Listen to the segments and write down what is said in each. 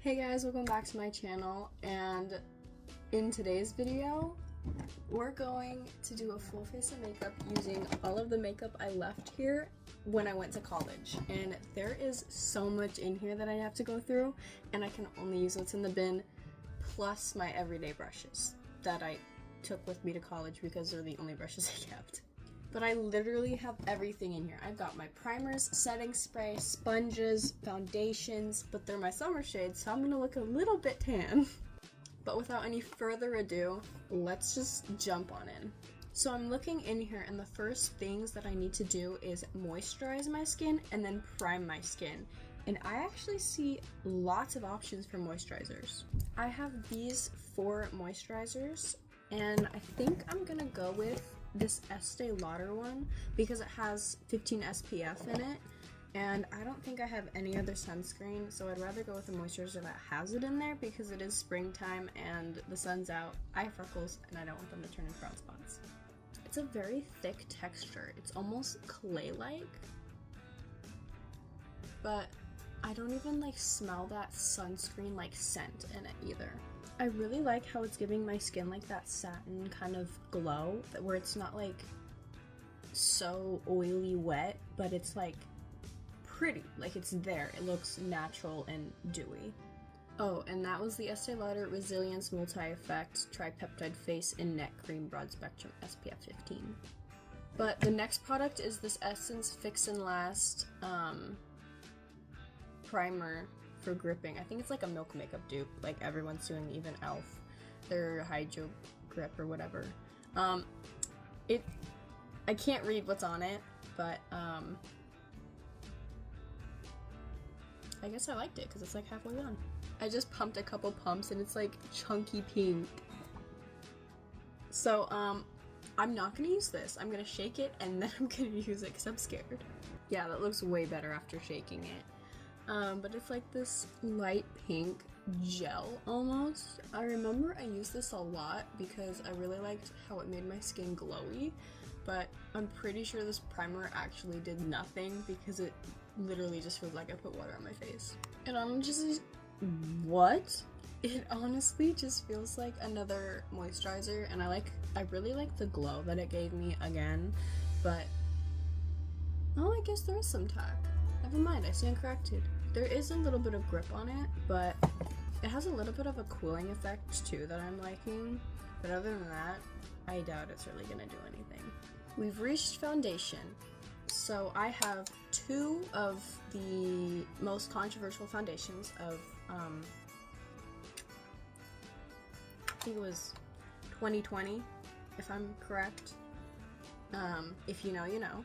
Hey guys, welcome back to my channel, and in today's video we're going to do a full face of makeup using all of the makeup I left here when I went to college. And there is so much in here that I have to go through, and I can only use what's in the bin plus my everyday brushes that I took with me to college because they're the only brushes I kept. But I literally have everything in here. I've got my primers, setting spray, sponges, foundations, but they're my summer shades, so I'm gonna look a little bit tan. But without any further ado, let's just jump on in. So I'm looking in here, and the first things that I need to do is moisturize my skin and then prime my skin. And I actually see lots of options for moisturizers. I have these 4 moisturizers, and I think I'm gonna go with this Estee Lauder one because it has 15 SPF in it, and I don't think I have any other sunscreen, so I'd rather go with a moisturizer that has it in there because it is springtime and the sun's out. I have freckles and I don't want them to turn into brown spots. It's a very thick texture. It's almost clay-like, but I don't even like smell that sunscreen like scent in it either. I really like how it's giving my skin like that satin kind of glow where it's not like so oily wet, but it's like pretty, like it's there. It looks natural and dewy. Oh, and that was the Estee Lauder Resilience Multi-Effect Tripeptide Face and Neck Cream Broad Spectrum SPF 15. But the next product is this Essence Fix and Last primer for gripping. I think it's like a Milk Makeup dupe, like everyone's doing, even e.l.f. Their Hydro Grip or whatever. I can't read what's on it, but I guess I liked it because it's like halfway done. I just pumped a couple pumps and it's like chunky pink. So I'm not gonna use this. I'm gonna shake it and then I'm gonna use it because I'm scared. Yeah, that looks way better after shaking it. But it's like this light pink gel almost. I remember I used this a lot because I really liked how it made my skin glowy, but I'm pretty sure this primer actually did nothing because it literally just feels like I put water on my face. And I'm just, what? It honestly just feels like another moisturizer, and I really like the glow that it gave me again, but oh, I guess there is some tack. Never mind, I stand corrected. There is a little bit of grip on it, but it has a little bit of a cooling effect too that I'm liking. But other than that, I doubt it's really gonna do anything. We've reached foundation. So I have 2 of the most controversial foundations of, I think it was 2020, if I'm correct. If you know, you know.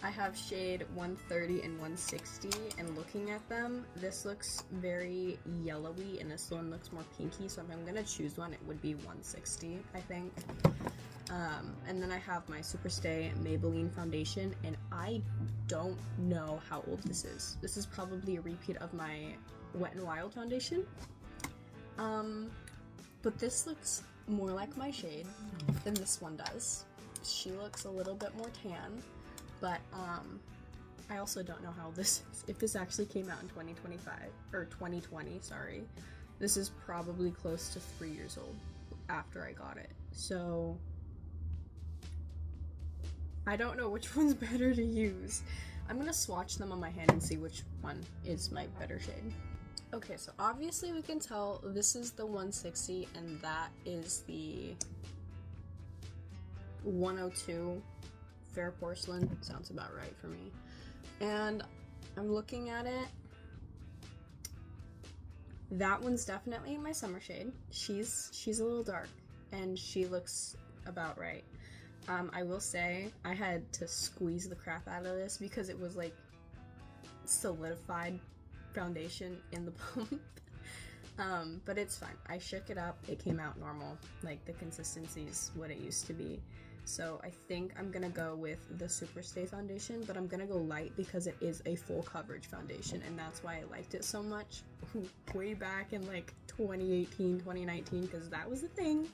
I have shade 130 and 160, and looking at them, this looks very yellowy and this one looks more pinky, so if I'm gonna choose one, it would be 160, I think. And then I have my Superstay Maybelline foundation, and I don't know how old this is. This is probably a repeat of my Wet n Wild foundation. But this looks more like my shade than this one does. She looks a little bit more tan. But, I also don't know how this is. If this actually came out in 2025, or 2020, sorry, this is probably close to 3 years old after I got it. So, I don't know which one's better to use. I'm gonna swatch them on my hand and see which one is my better shade. Okay, so obviously we can tell this is the 160 and that is the 102. Fair Porcelain sounds about right for me. And I'm looking at it. That one's definitely my summer shade. She's a little dark and she looks about right. I will say I had to squeeze the crap out of this because it was like solidified foundation in the pump. But it's fine. I shook it up. It came out normal. Like the consistency's what it used to be. So I think I'm gonna go with the Superstay foundation, but I'm gonna go light because it is a full coverage foundation, and that's why I liked it so much way back in like 2018, 2019, because that was the thing.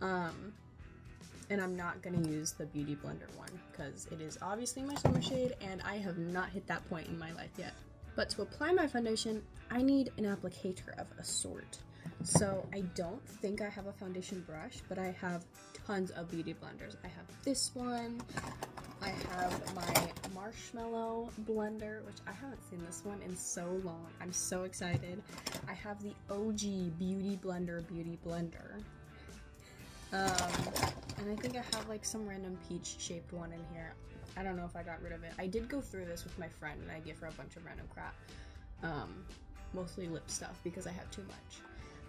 And I'm not gonna use the Beauty Blender one because it is obviously my summer shade, and I have not hit that point in my life yet. But to apply my foundation, I need an applicator of a sort. So I don't think I have a foundation brush, but I have tons of beauty blenders. I have this one. I have my marshmallow blender, which I haven't seen this one in so long. I'm so excited. I have the OG Beauty Blender. And I think I have like some random peach shaped one in here. I don't know if I got rid of it. I did go through this with my friend and I gave her a bunch of random crap. Mostly lip stuff because I have too much.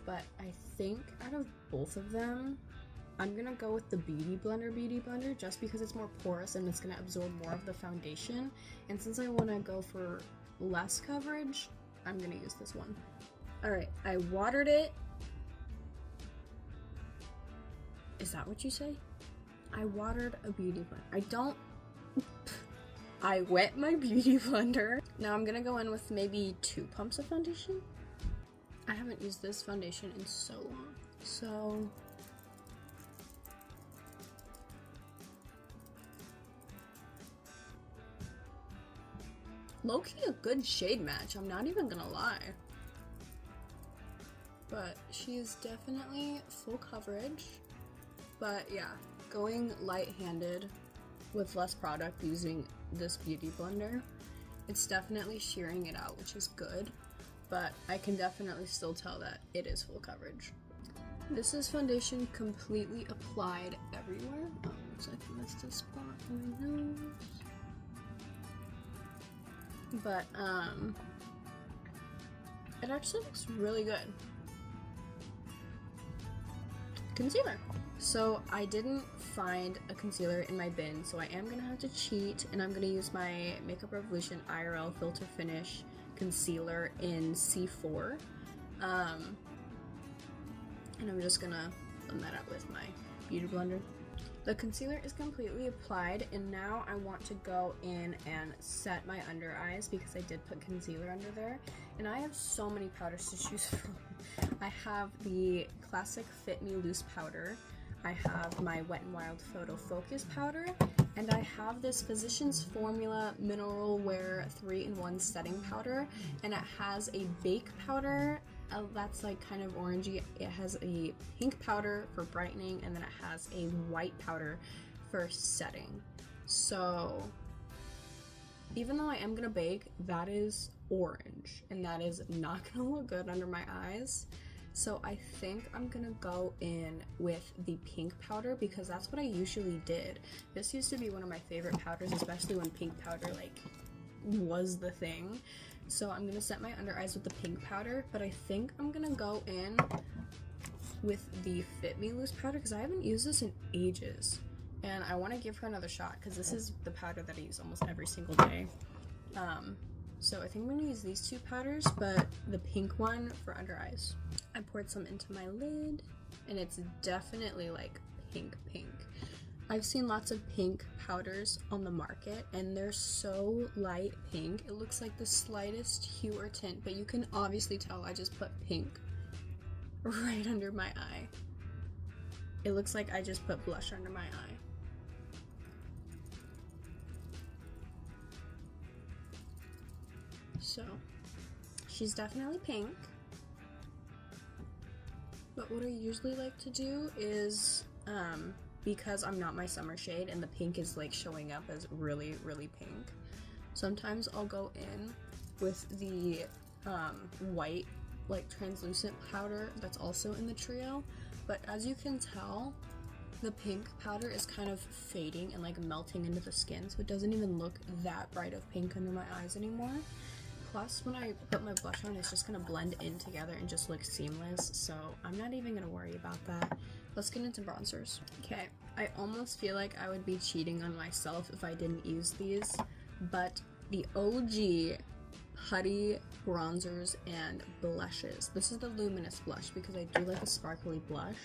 But I think out of both of them, I'm gonna go with the Beauty Blender just because it's more porous and it's gonna absorb more of the foundation. And since I wanna go for less coverage, I'm gonna use this one. Alright, I watered it. Is that what you say? I watered a beauty blender. I wet my beauty blender. Now I'm gonna go in with maybe 2 pumps of foundation. I haven't used this foundation in so long. So low-key a good shade match, I'm not even gonna lie. But she's definitely full coverage. But yeah, going light-handed with less product using this beauty blender, it's definitely shearing it out, which is good. But I can definitely still tell that it is full coverage. This is foundation completely applied everywhere. Looks like I missed a spot on my nose. But it actually looks really good. Concealer. So I didn't find a concealer in my bin, so I am gonna have to cheat, and I'm gonna use my Makeup Revolution IRL Filter Finish concealer in C4. And I'm just gonna blend that out with my beauty blender. The concealer is completely applied, and now I want to go in and set my under eyes because I did put concealer under there. And I have so many powders to choose from. I have the classic Fit Me Loose powder. I have my Wet n Wild Photo Focus powder, and I have this Physicians Formula Mineral Wear 3-in-1 setting powder, and it has a bake powder that's like kind of orangey. It has a pink powder for brightening, and then it has a white powder for setting. So even though I am gonna bake, that is orange, and that is not gonna look good under my eyes. So I think I'm gonna go in with the pink powder because that's what I usually did. This used to be one of my favorite powders, especially when pink powder like was the thing. So I'm gonna set my under eyes with the pink powder, but I think I'm gonna go in with the Fit Me Loose powder because I haven't used this in ages. And I wanna give her another shot because this is the powder that I use almost every single day. So I think I'm gonna use these 2 powders, but the pink one for under eyes. I poured some into my lid, and it's definitely like pink. I've seen lots of pink powders on the market, and they're so light pink. It looks like the slightest hue or tint, but you can obviously tell I just put pink right under my eye. It looks like I just put blush under my eye. So, she's definitely pink. But what I usually like to do is, because I'm not my summer shade and the pink is like showing up as really pink, sometimes I'll go in with the white like translucent powder that's also in the trio. But as you can tell, the pink powder is kind of fading and like melting into the skin, so it doesn't even look that bright of pink under my eyes anymore. Plus, when I put my blush on, it's just gonna blend in together and just look seamless, so I'm not even gonna worry about that. Let's get into bronzers. Okay, I almost feel like I would be cheating on myself if I didn't use these, but the OG Putty bronzers and blushes. This is the Luminous blush because I do like a sparkly blush.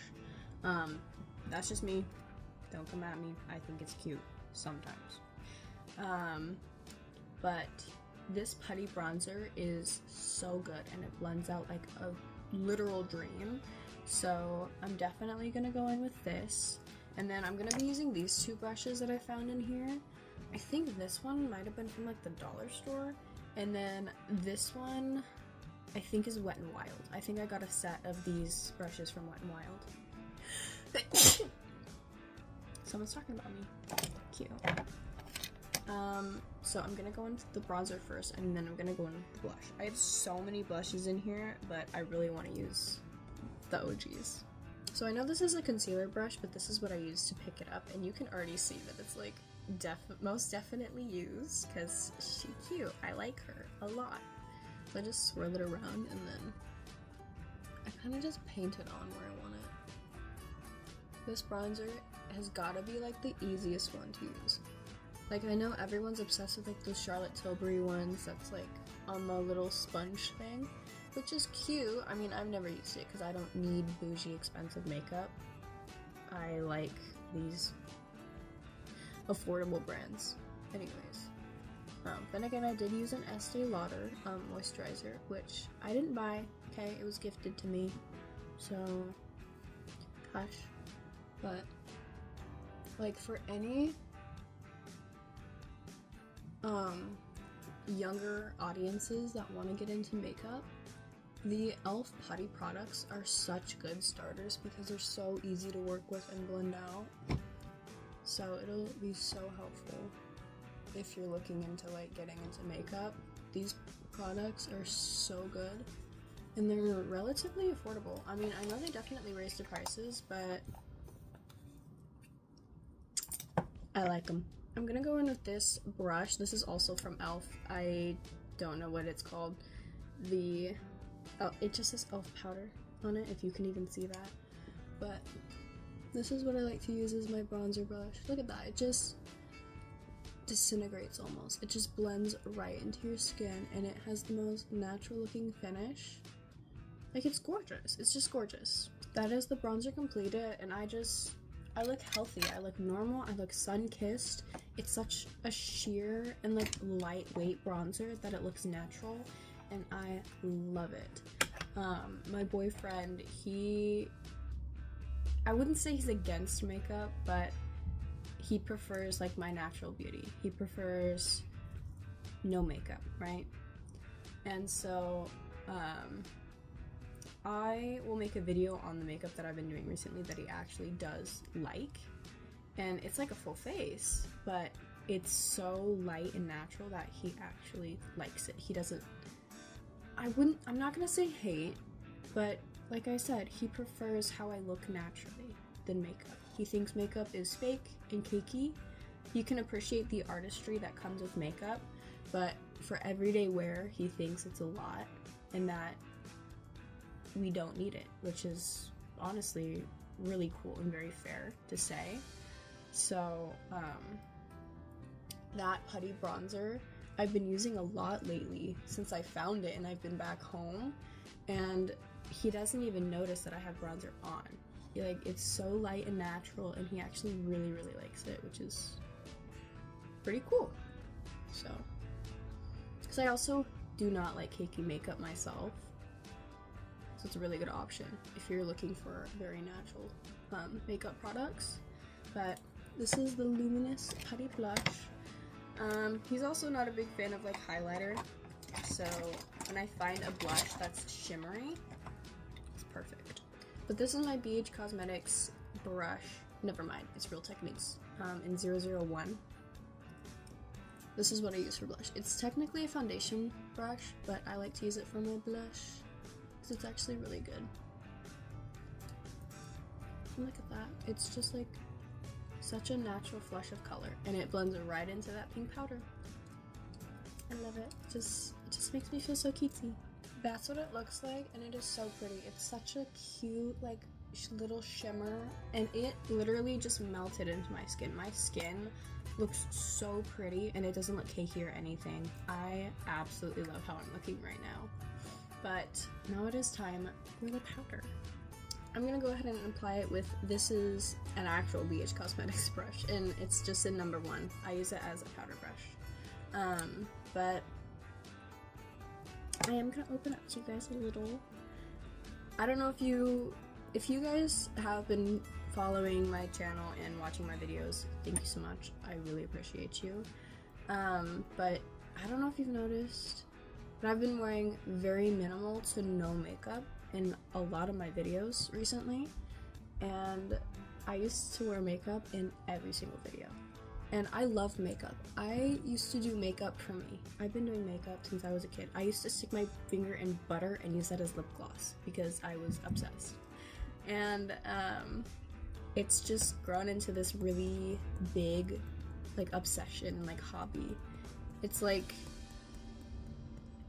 That's just me. Don't come at me. I think it's cute sometimes. But this Putty bronzer is so good and it blends out like a literal dream. So I'm definitely gonna go in with this. And then I'm gonna be using these 2 brushes that I found in here. I think this one might have been from like the dollar store. And then this one I think is Wet n Wild. I think I got a set of these brushes from Wet n Wild. Someone's talking about me. Cute. So I'm gonna go into the bronzer first, and then I'm gonna go into the blush. I have so many blushes in here, but I really want to use the OGs. So I know this is a concealer brush, but this is what I use to pick it up, and you can already see that it's like most definitely used, because she's cute. I like her a lot. So I just swirl it around, and then I kind of just paint it on where I want it. This bronzer has got to be like the easiest one to use. Like, I know everyone's obsessed with like those Charlotte Tilbury ones that's like on the little sponge thing, which is cute. I mean, I've never used it because I don't need bougie expensive makeup. I like these affordable brands. Anyways. Then again, I did use an Estee Lauder moisturizer, which I didn't buy, okay? It was gifted to me, so hush. But, like, for any younger audiences that want to get into makeup, the e.l.f. Putty products are such good starters because they're so easy to work with and blend out. So it'll be so helpful if you're looking into like getting into makeup. These products are so good and they're relatively affordable. I mean, I know they definitely raised the prices, but I like them. I'm gonna go in with this brush. This is also from e.l.f. I don't know what it's called. Oh, it just says e.l.f. powder on it, if you can even see that. But this is what I like to use as my bronzer brush. Look at that, it just disintegrates almost. It just blends right into your skin, and it has the most natural looking finish. Like, it's gorgeous. It's just gorgeous. That is the bronzer completed, and I look healthy. I look normal. I look sun-kissed. It's such a sheer and like lightweight bronzer that it looks natural, and I love it. My boyfriend, I wouldn't say he's against makeup, but he prefers like my natural beauty. He prefers no makeup, right? And so I will make a video on the makeup that I've been doing recently that he actually does like, and it's like a full face, but it's so light and natural that he actually likes it. He doesn't, I'm not gonna say hate, but like I said, he prefers how I look naturally than makeup. He thinks makeup is fake and cakey. You can appreciate the artistry that comes with makeup, but for everyday wear, he thinks it's a lot and that we don't need it, which is honestly really cool and very fair to say. So, that putty bronzer I've been using a lot lately since I found it and I've been back home, and he doesn't even notice that I have bronzer on. It's so light and natural, and he actually really, really likes it, which is pretty cool. So, because I also do not like cakey makeup myself, so it's a really good option if you're looking for very natural makeup products. But this is the Luminous Putty Blush. He's also not a big fan of like highlighter, so when I find a blush that's shimmery, it's perfect. But this is my BH Cosmetics brush. Never mind, it's Real Techniques in 001. This is what I use for blush. It's technically a foundation brush, but I like to use it for my blush because it's actually really good. And look at that. It's just like such a natural flush of color, and it blends right into that pink powder. I love it. It just makes me feel so cutesy. That's what it looks like, and it is so pretty. It's such a cute, like, little shimmer, and it literally just melted into my skin. My skin looks so pretty, and it doesn't look cakey or anything. I absolutely love how I'm looking right now. But now it is time for the powder. I'm gonna go ahead and apply it with, this is an actual BH Cosmetics brush, and it's just in number 1. I use it as a powder brush. But I am gonna open up to you guys a little. I don't know if you guys have been following my channel and watching my videos, thank you so much. I really appreciate you. But I don't know if you've noticed, but I've been wearing very minimal to no makeup in a lot of my videos recently, and I used to wear makeup in every single video. And I love makeup. I used to do makeup for me. I've been doing makeup since I was a kid. I used to stick my finger in butter and use that as lip gloss because I was obsessed. And it's just grown into this really big like obsession and like hobby. It's like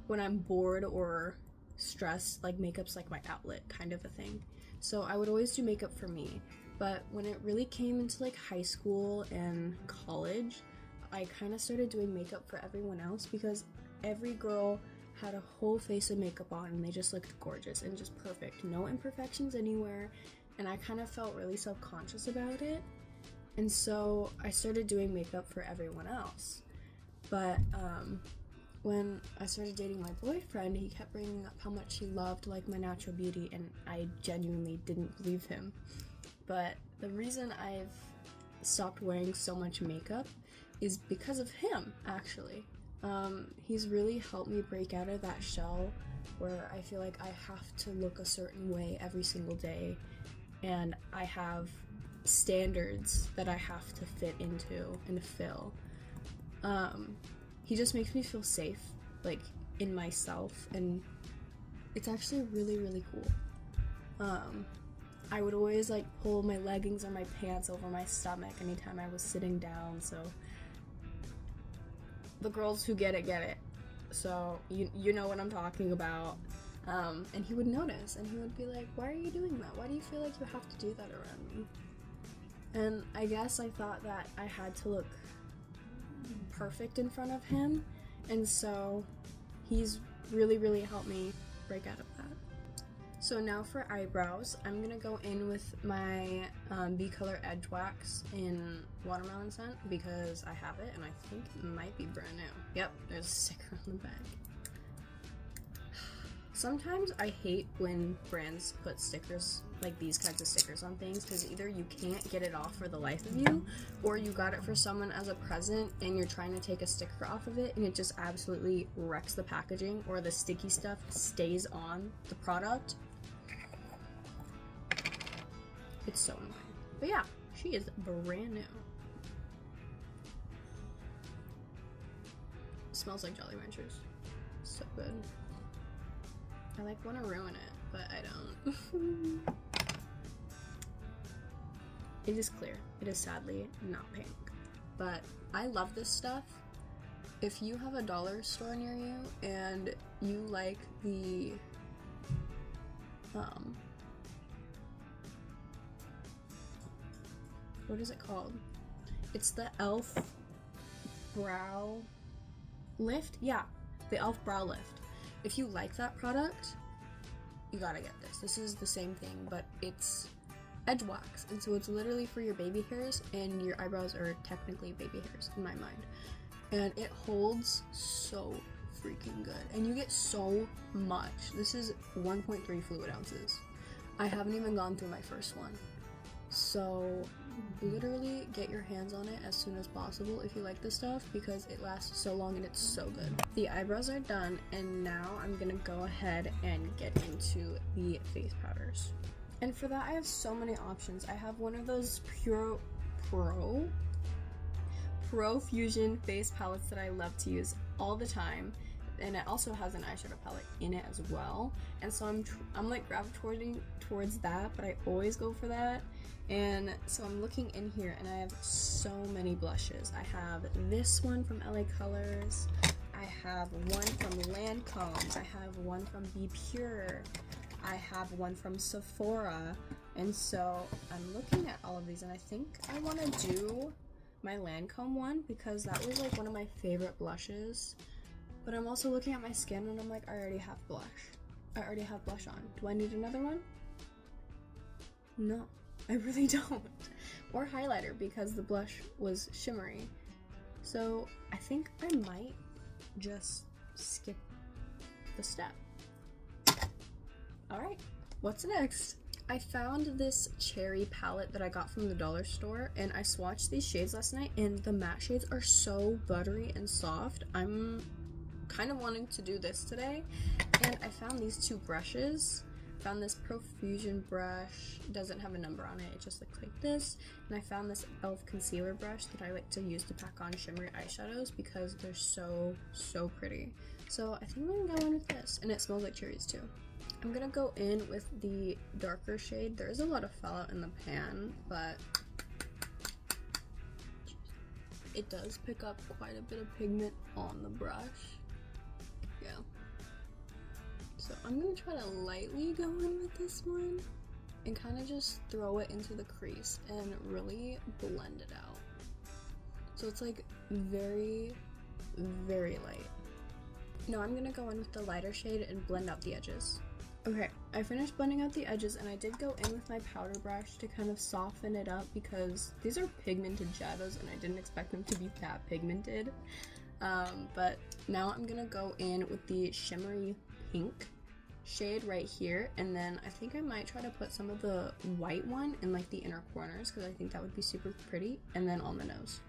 when I'm bored or stressed, like makeup's like my outlet kind of a thing. So I would always do makeup for me. But when it really came into like high school and college, I kind of started doing makeup for everyone else because every girl had a whole face of makeup on and they just looked gorgeous and just perfect. No imperfections anywhere, and I kind of felt really self-conscious about it. And so I started doing makeup for everyone else. But when I started dating my boyfriend, he kept bringing up how much he loved like my natural beauty, and I genuinely didn't believe him. But the reason I've stopped wearing so much makeup is because of him, actually. He's really helped me break out of that shell where I feel like I have to look a certain way every single day, and I have standards that I have to fit into and fill. He just makes me feel safe, like, in myself, and it's actually really, really cool. I would always like pull my leggings or my pants over my stomach anytime I was sitting down, so the girls who get it. So you know what I'm talking about. And he would notice and he would be like, why are you doing that? Why do you feel like you have to do that around me? And I guess I thought that I had to look perfect in front of him, and so he's really, really helped me break out of that. So now for eyebrows, I'm gonna go in with my B Color Edge Wax in Watermelon Scent because I have it and I think it might be brand new. Yep, there's a sticker on the back. Sometimes I hate when brands put stickers, like these kinds of stickers on things, because either you can't get it off for the life of you, or you got it for someone as a present and you're trying to take a sticker off of it and it just absolutely wrecks the packaging, or the sticky stuff stays on the product. It's so annoying. But yeah, she is brand new. Smells like Jolly Ranchers. So good. I like want to ruin it, but I don't. It is clear. It is sadly not pink. But I love this stuff. If you have a dollar store near you and you like the what is it called? It's the e.l.f. Brow Lift? Yeah, the e.l.f. Brow Lift. If you like that product, you gotta get this. This is the same thing, but it's edge wax, and so it's literally for your baby hairs, and your eyebrows are technically baby hairs in my mind. And it holds so freaking good, and you get so much. This is 1.3 fluid ounces. I haven't even gone through my first one. So literally get your hands on it as soon as possible if you like this stuff, because it lasts so long and it's so good. The eyebrows are done, and now I'm gonna go ahead and get into the face powders. And for that I have so many options. I have one of those Pro Fusion face palettes that I love to use all the time, and it also has an eyeshadow palette in it as well, and so I'm like gravitating towards that, but I always go for that. And so I'm looking in here and I have so many blushes. I have this one from LA Colors, I have one from Lancome, I have one from Be Pure, I have one from Sephora, and so I'm looking at all of these, and I think I want to do my Lancome one because that was like one of my favorite blushes. But I'm also looking at my skin and I'm like, I already have blush. I already have blush on. Do I need another one? No, I really don't. Or highlighter because the blush was shimmery. So I think I might just skip the step. Alright, what's next? I found this cherry palette that I got from the dollar store, and I swatched these shades last night, and the matte shades are so buttery and soft. I'm kind of wanting to do this today, and I found these two brushes. Found this Profusion brush, doesn't have a number on it, it just looks like this, and I found this e.l.f. concealer brush that I like to use to pack on shimmery eyeshadows because they're so pretty. So I think I'm gonna go in with this, and it smells like cherries too. I'm gonna go in with the darker shade. There is a lot of fallout in the pan, but it does pick up quite a bit of pigment on the brush. Yeah. So I'm gonna try to lightly go in with this one and kind of just throw it into the crease and really blend it out. So it's like very light. Now I'm gonna go in with the lighter shade and blend out the edges. Okay, I finished blending out the edges, and I did go in with my powder brush to kind of soften it up because these are pigmented shadows and I didn't expect them to be that pigmented. But now I'm gonna go in with the shimmery pink shade right here, and then I think I might try to put some of the white one in like the inner corners because I think that would be super pretty, and then on the nose.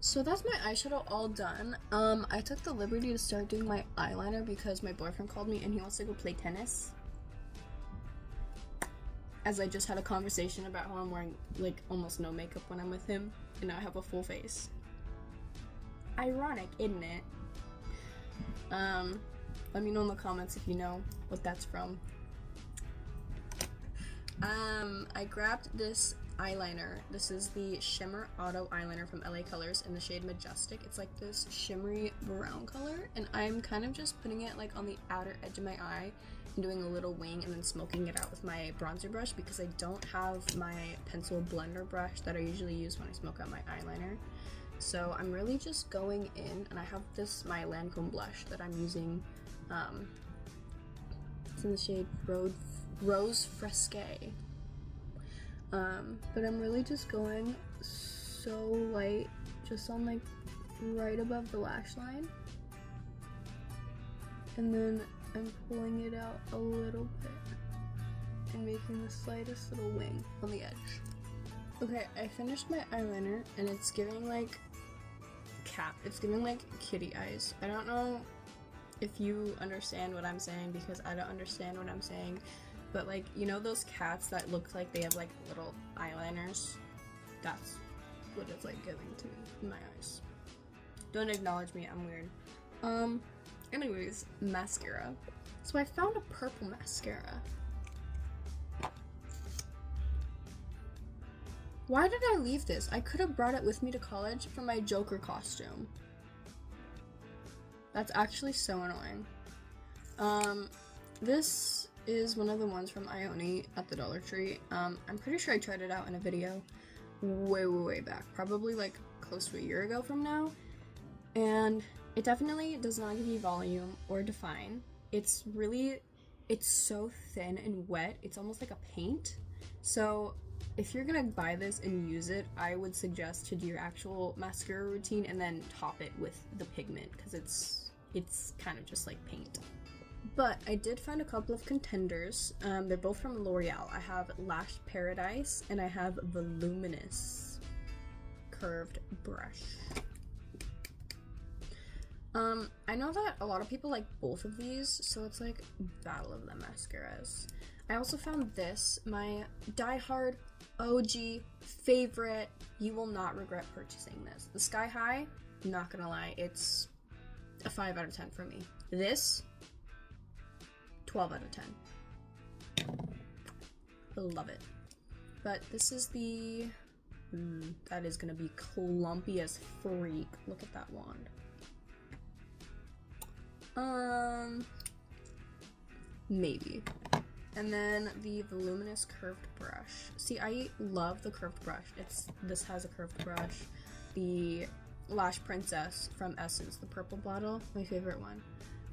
So that's my eyeshadow all done. I took the liberty to start doing my eyeliner because my boyfriend called me and he wants to go play tennis. As I just had a conversation about how I'm wearing like almost no makeup when I'm with him, and now I have a full face. Ironic, isn't it? Let me know in the comments if you know what that's from. I grabbed this eyeliner. This is the Shimmer Auto Eyeliner from LA Colors in the shade Majestic. It's like this shimmery brown color, and I'm kind of just putting it like on the outer edge of my eye and doing a little wing and then smoking it out with my bronzer brush because I don't have my pencil blender brush that I usually use when I smoke out my eyeliner. So I'm really just going in, and I have this, my Lancome blush that I'm using. It's in the shade Rose Fresque. But I'm really just going so light, just on like right above the lash line. And then I'm pulling it out a little bit and making the slightest little wing on the edge. Okay, I finished my eyeliner, and it's giving like it's giving like kitty eyes. I don't know if you understand what I'm saying because I don't understand what I'm saying, but like, you know those cats that look like they have like little eyeliners? That's what it's like giving to me in my eyes. Don't acknowledge me, I'm weird. Anyways, mascara. So I found a purple mascara. Why did I leave this? I could have brought it with me to college for my Joker costume. That's actually so annoying. This is one of the ones from Ioni at the Dollar Tree. I'm pretty sure I tried it out in a video way back, probably like close to a year ago from now. And it definitely does not give you volume or define. It's so thin and wet, it's almost like a paint. So if you're gonna buy this and use it, I would suggest to do your actual mascara routine and then top it with the pigment, because it's kind of just like paint. But I did find a couple of contenders. They're both from L'Oreal. I have Lash Paradise and I have Voluminous Curved Brush. I know that a lot of people like both of these, so it's like battle of the mascaras. I also found this, my diehard OG favorite. You will not regret purchasing this. The Sky High, not gonna lie, it's a 5 out of 10 for me. This, 12 out of 10. I love it. But this is the, that is gonna be clumpy as freak. Look at that wand. Maybe. And then the Voluminous Curved Brush. See, I love the curved brush. This has a curved brush. The Lash Princess from Essence, the purple bottle, my favorite one,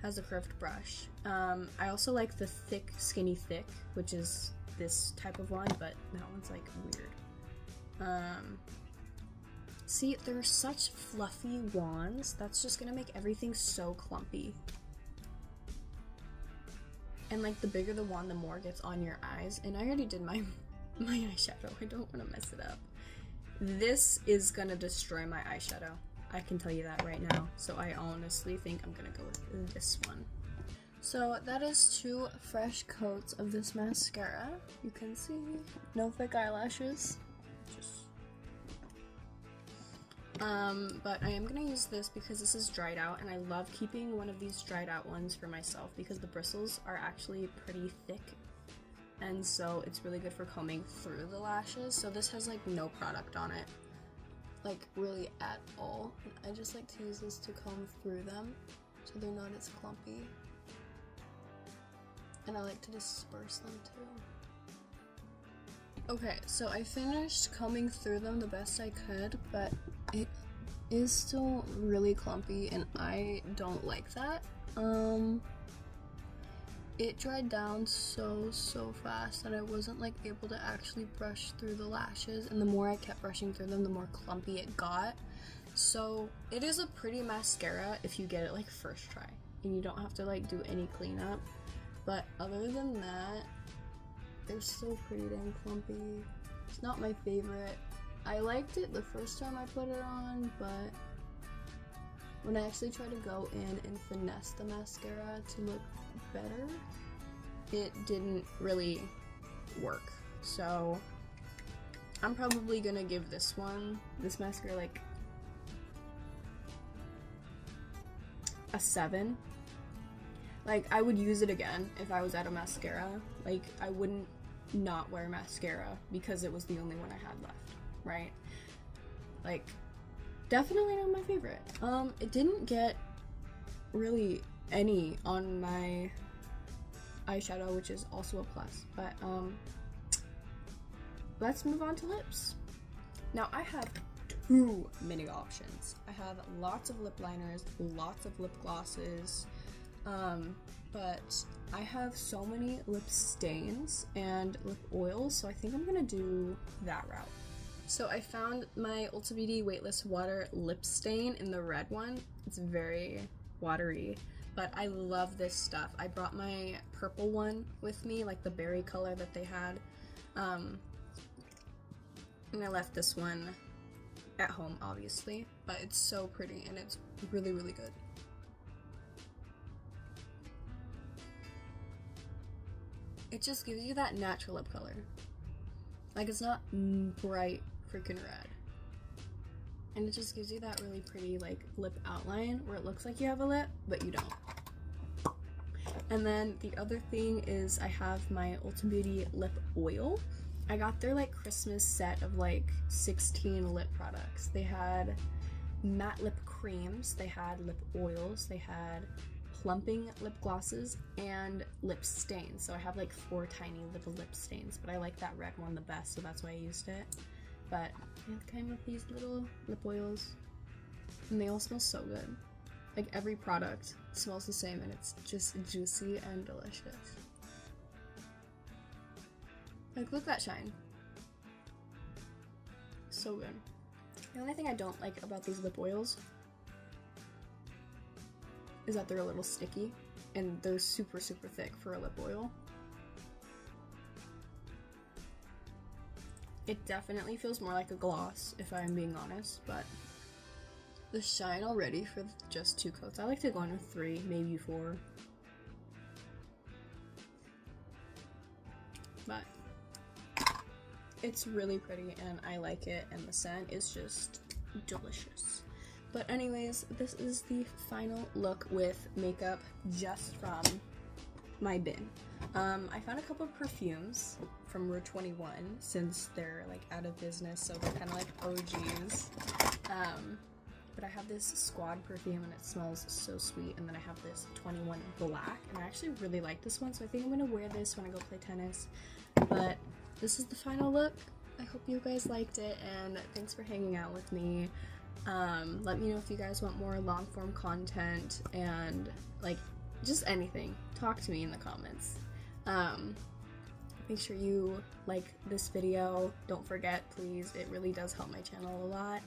has a curved brush. I also like the Thick Skinny Thick, which is this type of one, but that one's like weird. See, they're such fluffy wands. That's just gonna make everything so clumpy. And like the bigger the wand, the more it gets on your eyes. And I already did my eyeshadow. I don't want to mess it up. This is gonna destroy my eyeshadow. I can tell you that right now. So I honestly think I'm gonna go with this one. So that is 2 fresh coats of this mascara. You can see, no thick eyelashes. But I am gonna use this because this is dried out, and I love keeping one of these dried out ones for myself because the bristles are actually pretty thick, and so it's really good for combing through the lashes. So this has like no product on it, like really at all. And I just like to use this to comb through them so they're not as clumpy. And I like to disperse them too. Okay, so I finished combing through them the best I could, but it is still really clumpy and I don't like that. It dried down so fast that I wasn't like able to actually brush through the lashes, and the more I kept brushing through them, the more clumpy it got. So it is a pretty mascara if you get it like first try and you don't have to like do any cleanup, but other than that, they're still pretty dang clumpy. It's not my favorite. I liked it the first time I put it on, but when I actually tried to go in and finesse the mascara to look better, it didn't really work. So I'm probably gonna give this mascara like a 7. Like, I would use it again if I was out of mascara. Like, I wouldn't not wear mascara because it was the only one I had left, right? Like, definitely not my favorite. It didn't get really any on my eyeshadow, which is also a plus, but let's move on to lips. Now I have too many options. I have lots of lip liners, lots of lip glosses, but I have so many lip stains and lip oils, so I think I'm gonna do that route. So I found my Ulta Beauty Weightless Water Lip Stain in the red one. It's very watery, but I love this stuff. I brought my purple one with me, like the berry color that they had, and I left this one at home, obviously, but it's so pretty and it's really good. It just gives you that natural lip color. Like, it's not bright freaking red. And it just gives you that really pretty, like, lip outline where it looks like you have a lip, but you don't. And then the other thing is I have my Ulta Beauty lip oil. I got their, like, Christmas set of, like, 16 lip products. They had matte lip creams, they had lip oils, they had plumping lip glosses, and lip stains. So I have like 4 tiny little lip stains, but I like that red one the best, so that's why I used it. But it came with these little lip oils, and they all smell so good. Like, every product smells the same, and it's just juicy and delicious. Like, look at that shine. So good. The only thing I don't like about these lip oils is that they're a little sticky, and they're super thick for a lip oil. It definitely feels more like a gloss, if I'm being honest, but the shine already for just 2 coats. I like to go in with 3, maybe 4. But it's really pretty, and I like it, and the scent is just delicious. But anyways, this is the final look with makeup just from my bin. I found a couple of perfumes from Rue 21 since they're like out of business, so they're kind of like OGs. But I have this Squad perfume and it smells so sweet, and then I have this 21 Black, and I actually really like this one, so I think I'm gonna wear this when I go play tennis. But this is the final look. I hope you guys liked it, and thanks for hanging out with me. Let me know if you guys want more long form content and like just anything. Talk to me in the comments. Make sure you like this video. Don't forget, please, it really does help my channel a lot.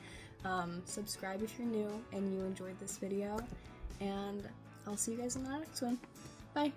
Subscribe if you're new and you enjoyed this video, and I'll see you guys in the next one. Bye!